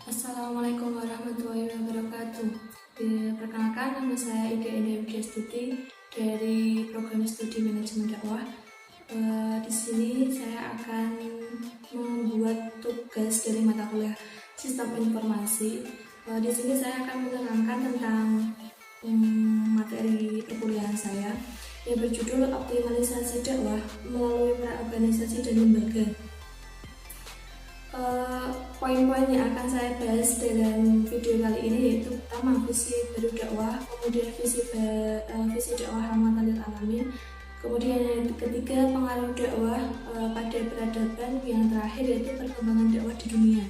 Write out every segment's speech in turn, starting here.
Assalamualaikum warahmatullahi wabarakatuh. Perkenalkan, nama saya Ida Enda Widyastuti dari program studi manajemen dakwah. Di sini saya akan membuat tugas dari mata kuliah sistem informasi. Di sini saya akan menerangkan tentang materi perkuliahan saya yang berjudul optimalisasi dakwah melalui peran organisasi dan lembaga. Poin-poin yang akan saya bahas dalam video kali ini yaitu pertama visi baru dakwah, kemudian visi dakwah rahmatan lil alamin, kemudian yang ketiga pengaruh dakwah pada peradaban, yang terakhir yaitu perkembangan dakwah di dunia.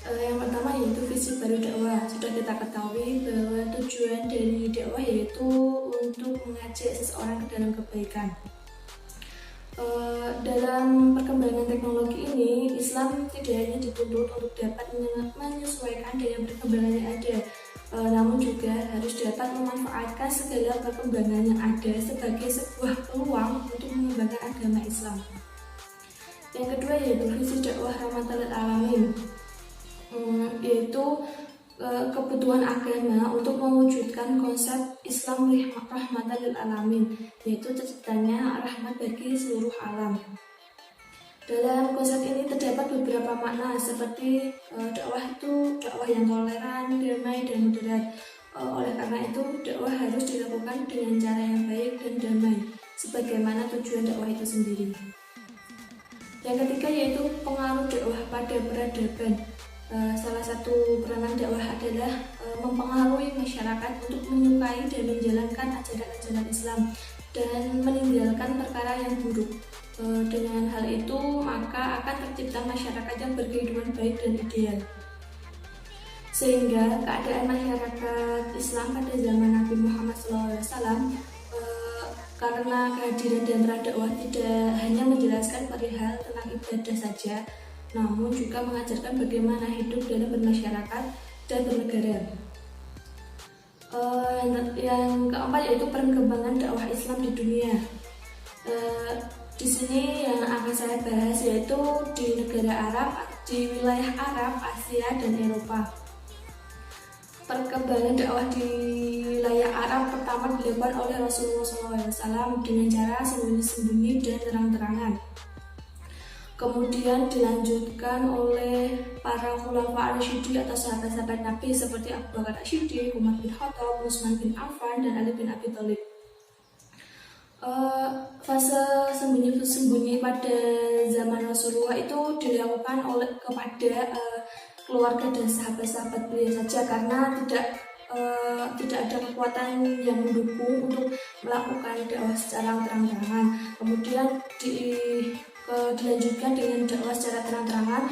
Yang pertama yaitu visi baru dakwah. Sudah kita ketahui bahwa tujuan dari dakwah yaitu untuk mengajak seseorang ke dalam kebaikan. Dalam perkembangan teknologi ini, Islam tidak hanya dituntut untuk dapat menyesuaikan dengan perkembangan yang ada, namun juga harus dapat memanfaatkan segala perkembangan yang ada sebagai sebuah peluang untuk mengembangkan agama Islam. Yang kedua yaitu visi dakwah rahmatan lil alamin, yaitu kebutuhan agama untuk mewujudkan konsep Islam rahmatan lil alamin, yaitu terciptanya rahmat bagi seluruh alam. Dalam konsep ini terdapat beberapa makna seperti dakwah itu dakwah yang toleran, damai, dan moderat. Oleh karena itu dakwah harus dilakukan dengan cara yang baik dan damai, sebagaimana tujuan dakwah itu sendiri. Yang ketiga yaitu pengaruh dakwah pada peradaban. Salah satu peranan dakwah adalah mempengaruhi masyarakat untuk menyukai dan menjalankan ajaran-ajaran Islam dan meninggalkan perkara yang buruk. Dengan hal itu maka akan tercipta masyarakat yang berkehidupan baik dan ideal, sehingga keadaan masyarakat Islam pada zaman Nabi Muhammad SAW karena kehadiran dan peran dakwah tidak hanya menjelaskan perihal tentang ibadah saja, namun juga mengajarkan bagaimana hidup dalam bermasyarakat dan bernegara. Yang keempat yaitu perkembangan dakwah Islam di dunia. Di sini yang akan saya bahas yaitu di negara Arab, di wilayah Arab, Asia, dan Eropa. Perkembangan dakwah di wilayah Arab pertama dilakukan oleh Rasulullah SAW dengan cara sembunyi-sembunyi dan terang-terangan. Kemudian dilanjutkan oleh para khulafa ar-rasyidin atau sahabat-sahabat Nabi seperti Abu Bakar As-Siddiq, Umar bin Khattab, Utsman bin Affan, dan Ali bin Abi Thalib. Fase sembunyi-sembunyi pada zaman Rasulullah itu dilakukan kepada keluarga dan sahabat-sahabat beliau saja, karena tidak ada kekuatan yang mendukung untuk melakukan dakwah secara terang-terangan. Kemudian dilanjutkan dengan dakwah secara terang-terangan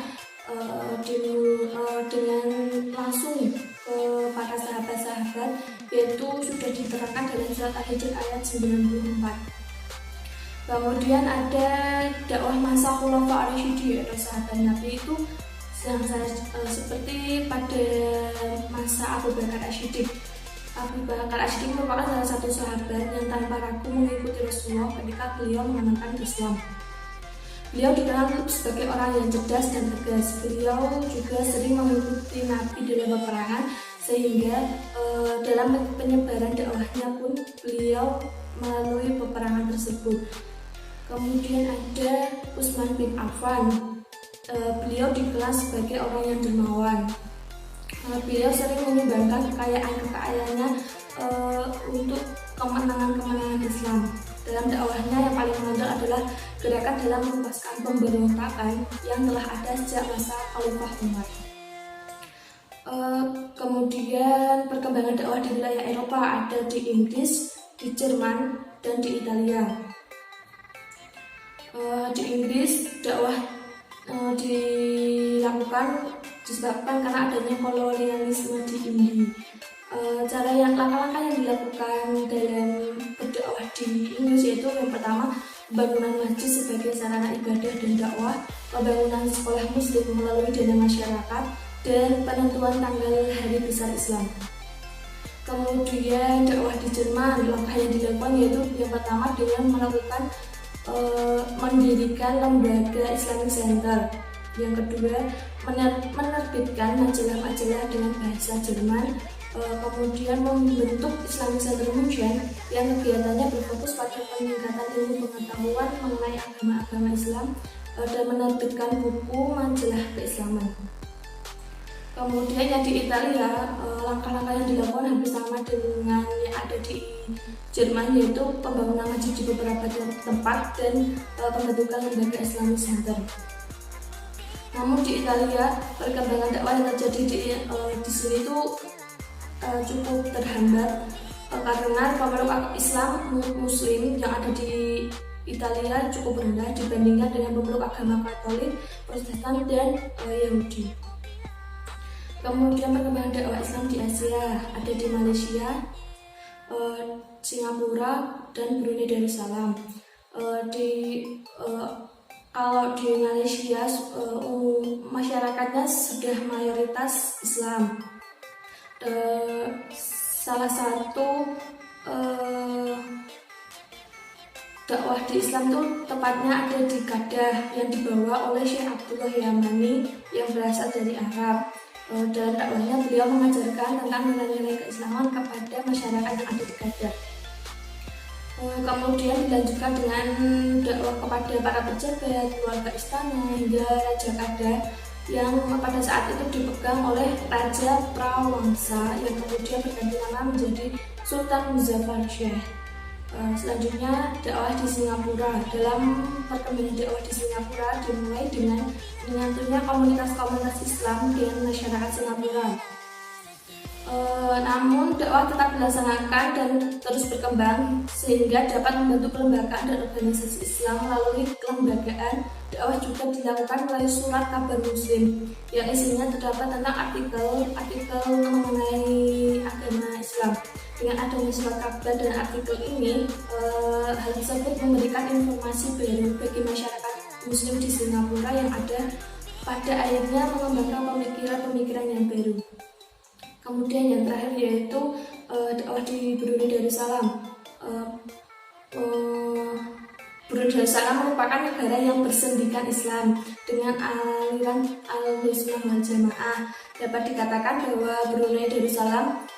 dengan langsung ke para sahabat-sahabat, yaitu sudah diterangkan dalam surat Al-Hijr ayat 94. Kemudian ada dakwah masa khulafa ar-rasyidin atau sahabat Nabi itu yang seperti pada masa Abu Bakar As-Siddiq. Abu Bakar As-Siddiq merupakan salah satu sahabat yang tanpa ragu mengikuti Rasulullah ketika beliau mengenalkan Islam. Beliau dikenal sebagai orang yang cerdas dan tegas. Beliau juga sering mengikuti Nabi dalam peperangan, sehingga dalam penyebaran dakwahnya pun beliau melalui peperangan tersebut. Kemudian ada Utsman bin Affan. Beliau dikenal sebagai orang yang dermawan. Beliau sering menyumbangkan kekayaannya untuk kemenangan Islam. Dalam dakwahnya yang paling menonjol adalah gerakan dalam menuntaskan pemberontakan yang telah ada sejak masa Khalifah Umar. Kemudian perkembangan dakwah di wilayah Eropa ada di Inggris, di Jerman, dan di Italia. Di Inggris dakwah dilakukan disebabkan karena adanya kolonialisme di India. Langkah-langkah yang dilakukan dalam berdakwah di Inggris yaitu yang pertama, pembangunan masjid sebagai sarana ibadah dan dakwah, pembangunan sekolah muslim melalui dana masyarakat, dan penentuan tanggal hari besar Islam. Kemudian dakwah di Jerman, langkah yang dilakukan yaitu yang pertama dengan melakukan mendirikan lembaga Islamic Center. Yang kedua, menerbitkan majalah-majalah dengan bahasa Jerman. Kemudian membentuk Islamic Center München yang kegiatannya berfokus pada peningkatan ilmu pengetahuan mengenai agama-agama Islam dan menerbitkan buku majalah keislaman. Kemudian yang di Italia, langkah-langkah yang dilakukan hampir sama dengan yang ada di Jerman, yaitu pembangunan masjid di beberapa tempat dan pembentukan lembaga Islamic Center. Namun di Italia, perkembangan dakwah yang terjadi di sini itu cukup terhambat karena pemeluk Islam Muslim yang ada di Italia cukup rendah dibandingkan dengan pemeluk agama Katolik, Protestan, dan Yahudi. Kemudian perkembangan dakwah Islam di Asia ada di Malaysia, Singapura, dan Brunei Darussalam. Kalau di Malaysia masyarakatnya sudah mayoritas Islam. Salah satu dakwah di Islam itu tepatnya ada di Kedah yang dibawa oleh Syekh Abdullah Yamani yang berasal dari Arab. Dan dakwahnya beliau mengajarkan tentang nilai-nilai keislaman kepada masyarakat yang ada di Kedah. Kemudian dilanjutkan dengan dakwah kepada para pejabat, keluarga istana, hingga Raja Kedah yang pada saat itu dipegang oleh Raja Prawangsa yang kemudian berganti nama menjadi Sultan Muzaffar Shah. Selanjutnya dakwah di Singapura. Dalam perkembangan dakwah di Singapura dimulai dengan menyatunya komunitas-komunitas Islam dengan masyarakat Singapura. Namun dakwah tetap dilaksanakan dan terus berkembang sehingga dapat membentuk kelembagaan dan organisasi Islam. Melalui kelembagaan, dakwah juga dilakukan melalui surat kabar Muslim yang isinya terdapat tentang artikel mengenai agama Islam. Dengan adanya surat kabar dan artikel ini, hal tersebut memberikan informasi baru bagi masyarakat Muslim di Singapura yang ada pada akhirnya mengembangkan pemikiran-pemikiran yang baru. Kemudian yang terakhir yaitu dakwah di Brunei Darussalam. Brunei Darussalam merupakan negara yang bersendikan Islam dengan aliran Ahlussunnah wal Jamaah. Dapat dikatakan bahwa Brunei Darussalam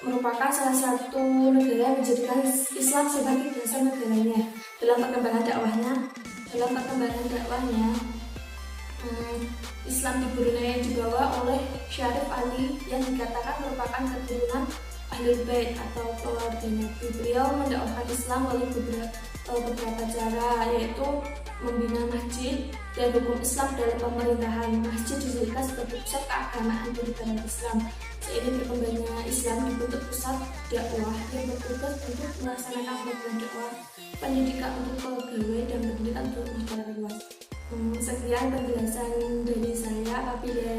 merupakan salah satu negara yang menjadikan Islam sebagai dasar negaranya. Dalam perkembangan dakwahnya, Islam di Brunei dibawa oleh Syarif Ali yang dikatakan merupakan keturunan Ahlul Bait atau keluarga Nabi. Beliau mendakwahkan Islam melalui beberapa cara, yaitu membina masjid dan hukum Islam dalam pemerintahan. Masjid dijadikan sebagai pusat keagamaan di negara Islam. Seiring berkembangnya Islam dibentuk pusat dakwah yang bertugas untuk melaksanakan program dakwah, pendidikan untuk pegawai dan pendidikan untuk masyarakat luas. Sekian penjelasan dari saya. Apabila